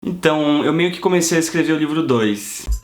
Então, eu meio que comecei a escrever o livro 2.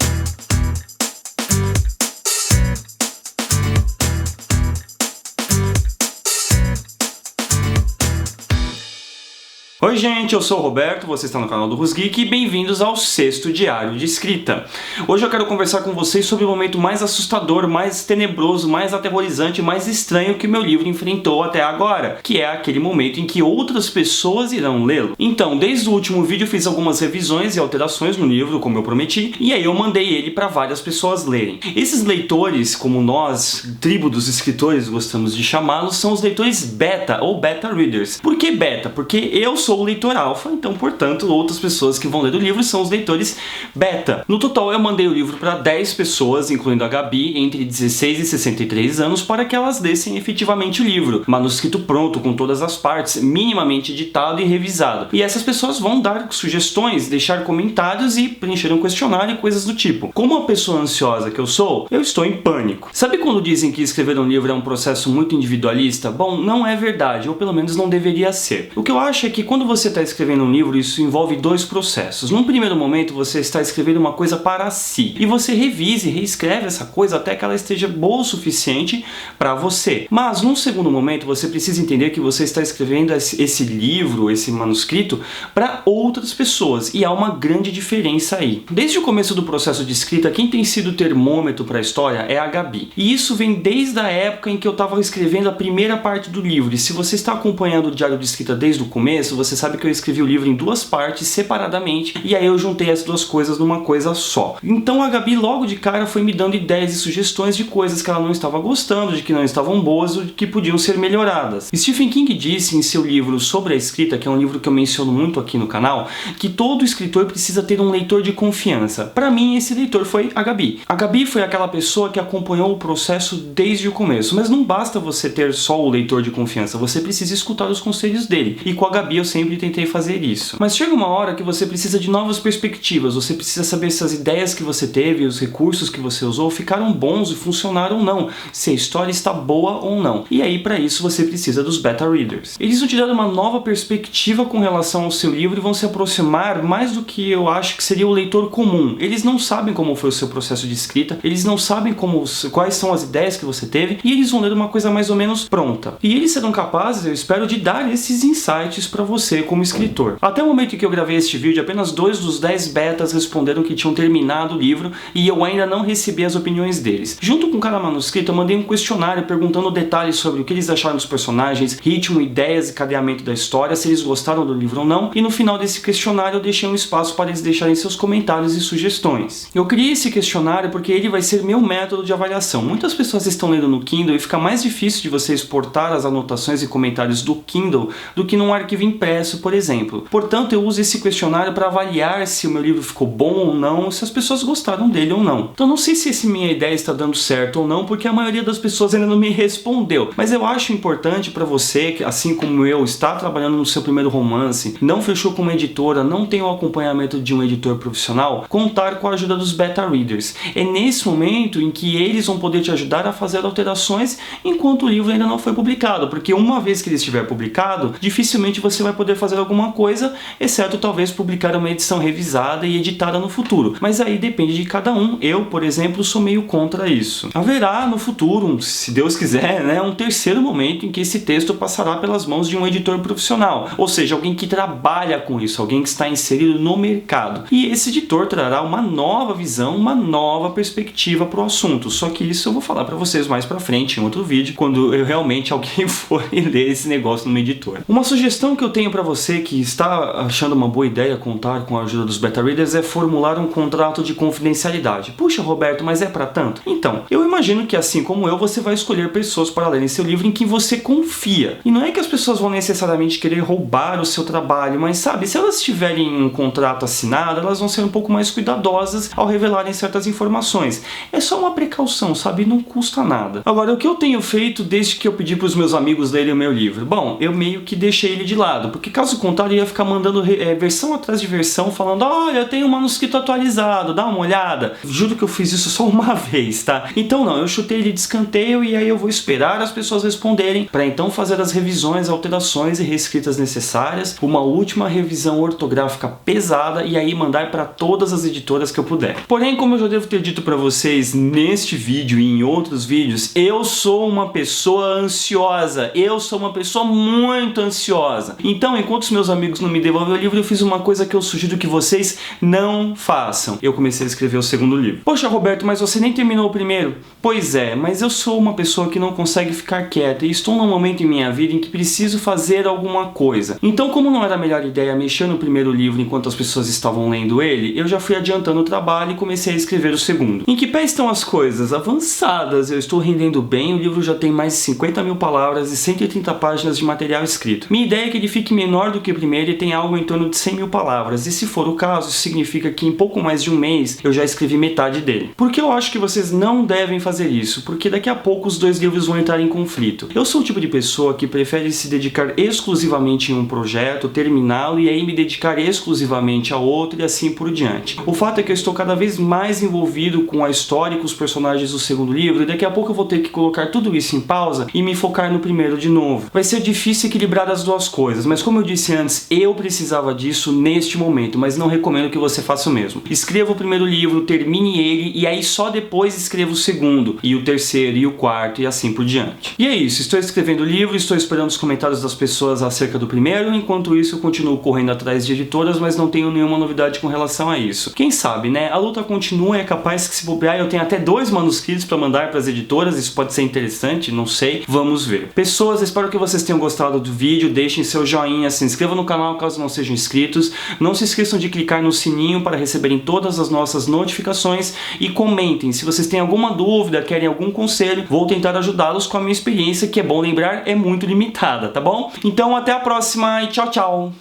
Oi gente, eu sou o Roberto, você está no canal do Rusgeek e bem-vindos ao 6º Diário de Escrita. Hoje eu quero conversar com vocês sobre o momento mais assustador, mais tenebroso, mais aterrorizante, mais estranho que o meu livro enfrentou até agora, que é aquele momento em que outras pessoas irão lê-lo. Então, desde o último vídeo eu fiz algumas revisões e alterações no livro, como eu prometi, e aí eu mandei ele para várias pessoas lerem. Esses leitores, como nós, tribo dos escritores, gostamos de chamá-los, são os leitores beta ou beta readers. Por que beta? Porque eu sou o leitor alfa, então, portanto, outras pessoas que vão ler o livro são os leitores beta. No total, eu mandei o livro para 10 pessoas, incluindo a Gabi, entre 16 e 63 anos, para que elas lessem efetivamente o livro. Manuscrito pronto, com todas as partes, minimamente editado e revisado. E essas pessoas vão dar sugestões, deixar comentários e preencher um questionário e coisas do tipo. Como uma pessoa ansiosa que eu sou, eu estou em pânico. Sabe quando dizem que escrever um livro é um processo muito individualista? Bom, não é verdade, ou pelo menos não deveria ser. O que eu acho é que quando você está escrevendo um livro, isso envolve dois processos. Num primeiro momento, você está escrevendo uma coisa para si, e você revisa e reescreve essa coisa até que ela esteja boa o suficiente para você. Mas, num segundo momento, você precisa entender que você está escrevendo esse livro, esse manuscrito, para outras pessoas, e há uma grande diferença aí. Desde o começo do processo de escrita, quem tem sido o termômetro para a história é a Gabi. E isso vem desde a época em que eu estava escrevendo a primeira parte do livro, e se você está acompanhando o diário de escrita desde o começo, você sabe que eu escrevi o livro em duas partes, separadamente, e aí eu juntei as duas coisas numa coisa só. Então a Gabi logo de cara foi me dando ideias e sugestões de coisas que ela não estava gostando, de que não estavam boas ou de que podiam ser melhoradas. Stephen King disse em seu livro Sobre a Escrita, que é um livro que eu menciono muito aqui no canal, que todo escritor precisa ter um leitor de confiança. Para mim, esse leitor foi a Gabi. A Gabi foi aquela pessoa que acompanhou o processo desde o começo, mas não basta você ter só o leitor de confiança, você precisa escutar os conselhos dele. E com a Gabi eu sempre tentei fazer isso. Mas chega uma hora que você precisa de novas perspectivas, você precisa saber se as ideias que você teve, os recursos que você usou ficaram bons e funcionaram ou não, se a história está boa ou não. E aí, para isso, você precisa dos beta readers. Eles vão te dar uma nova perspectiva com relação ao seu livro e vão se aproximar mais do que eu acho que seria o leitor comum. Eles não sabem como foi o seu processo de escrita, eles não sabem quais são as ideias que você teve, e eles vão ler uma coisa mais ou menos pronta. E eles serão capazes, eu espero, de dar esses insights para você como escritor. Até o momento em que eu gravei este vídeo, apenas 2 dos 10 betas responderam que tinham terminado o livro e eu ainda não recebi as opiniões deles. Junto com cada manuscrito, eu mandei um questionário perguntando detalhes sobre o que eles acharam dos personagens, ritmo, ideias e cadeamento da história, se eles gostaram do livro ou não, e no final desse questionário eu deixei um espaço para eles deixarem seus comentários e sugestões. Eu criei esse questionário porque ele vai ser meu método de avaliação. Muitas pessoas estão lendo no Kindle e fica mais difícil de você exportar as anotações e comentários do Kindle do que num arquivo impresso, por exemplo. Portanto, eu uso esse questionário para avaliar se o meu livro ficou bom ou não, se as pessoas gostaram dele ou não. Então não sei se essa minha ideia está dando certo ou não, porque a maioria das pessoas ainda não me respondeu. Mas eu acho importante para você, que assim como eu, está trabalhando no seu primeiro romance, não fechou com uma editora, não tem o acompanhamento de um editor profissional, contar com a ajuda dos beta readers. É nesse momento em que eles vão poder te ajudar a fazer alterações enquanto o livro ainda não foi publicado, porque uma vez que ele estiver publicado, dificilmente você vai poder fazer alguma coisa, exceto talvez publicar uma edição revisada e editada no futuro. Mas aí depende de cada um. Eu, por exemplo, sou meio contra isso. Haverá no futuro, se Deus quiser, um terceiro momento em que esse texto passará pelas mãos de um editor profissional, ou seja, alguém que trabalha com isso, alguém que está inserido no mercado. E esse editor trará uma nova visão, uma nova perspectiva para o assunto. Só que isso eu vou falar para vocês mais para frente em outro vídeo, quando realmente alguém for ler esse negócio no editor. Uma sugestão que eu tenho para você que está achando uma boa ideia contar com a ajuda dos beta readers é formular um contrato de confidencialidade. Puxa, Roberto, mas é para tanto? Então, eu imagino que assim como eu, você vai escolher pessoas para lerem seu livro em quem você confia. E não é que as pessoas vão necessariamente querer roubar o seu trabalho, mas sabe, se elas tiverem um contrato assinado, elas vão ser um pouco mais cuidadosas ao revelarem certas informações. É só uma precaução, sabe? Não custa nada. Agora, o que eu tenho feito desde que eu pedi para os meus amigos lerem o meu livro? Bom, eu meio que deixei ele de lado, porque caso contrário eu ia ficar mandando versão atrás de versão, falando, olha, eu tenho um manuscrito atualizado, dá uma olhada. Juro que eu fiz isso só uma vez, tá? Então não, eu chutei ele de escanteio e aí eu vou esperar as pessoas responderem para então fazer as revisões, alterações e reescritas necessárias, uma última revisão ortográfica pesada e aí mandar para todas as editoras que eu puder. Porém, como eu já devo ter dito para vocês neste vídeo e em outros vídeos, eu sou uma pessoa ansiosa, eu sou uma pessoa muito ansiosa. Então, enquanto os meus amigos não me devolvem o livro, eu fiz uma coisa que eu sugiro que vocês não façam. Eu comecei a escrever o segundo livro. Poxa, Roberto, mas você nem terminou o primeiro? Pois é, mas eu sou uma pessoa que não consegue ficar quieta e estou num momento em minha vida em que preciso fazer alguma coisa. Então, como não era a melhor ideia mexer no primeiro livro enquanto as pessoas estavam lendo ele, eu já fui adiantando o trabalho e comecei a escrever o segundo. Em que pé estão as coisas? Avançadas, eu estou rendendo bem, o livro já tem mais de 50 mil palavras e 130 páginas de material escrito. Minha ideia é que ele fique menor do que o primeiro e tenha algo em torno de 100 mil palavras, e se for o caso, isso significa que em pouco mais de um mês eu já escrevi metade dele. Por que eu acho que vocês não devem fazer isso? Porque daqui a pouco os dois livros vão entrar em conflito. Eu sou o tipo de pessoa que prefere se dedicar exclusivamente em um projeto, terminá-lo e aí me dedicar exclusivamente a outro e assim por diante. O fato é que eu estou cada vez mais envolvido com a história e com os personagens do segundo livro e daqui a pouco eu vou ter que colocar tudo isso em pausa e me focar no primeiro de novo. Vai ser difícil equilibrar as duas coisas, mas como eu disse antes, eu precisava disso neste momento, mas não recomendo que você faça o mesmo. Escreva o primeiro livro, termine ele e aí só depois escreva o segundo, e o terceiro, e o quarto, e assim por diante. E é isso, estou escrevendo o livro, estou esperando os comentários das pessoas acerca do primeiro, enquanto isso eu continuo correndo atrás de editoras, mas não tenho nenhuma novidade com relação a isso. Quem sabe, né? A luta continua e é capaz que se bobear eu tenha até 2 manuscritos para mandar para as editoras, isso pode ser interessante, não sei, vamos ver. Pessoas, espero que vocês tenham gostado do vídeo, deixem seu joinha, se inscrevam no canal caso não sejam inscritos, não se esqueçam de clicar no sininho para receberem todas as nossas notificações e comentem, se vocês têm alguma dúvida, querem algum conselho, vou tentar ajudá-los com a minha experiência, que é bom lembrar, é muito limitada, tá bom? Então até a próxima e tchau, tchau!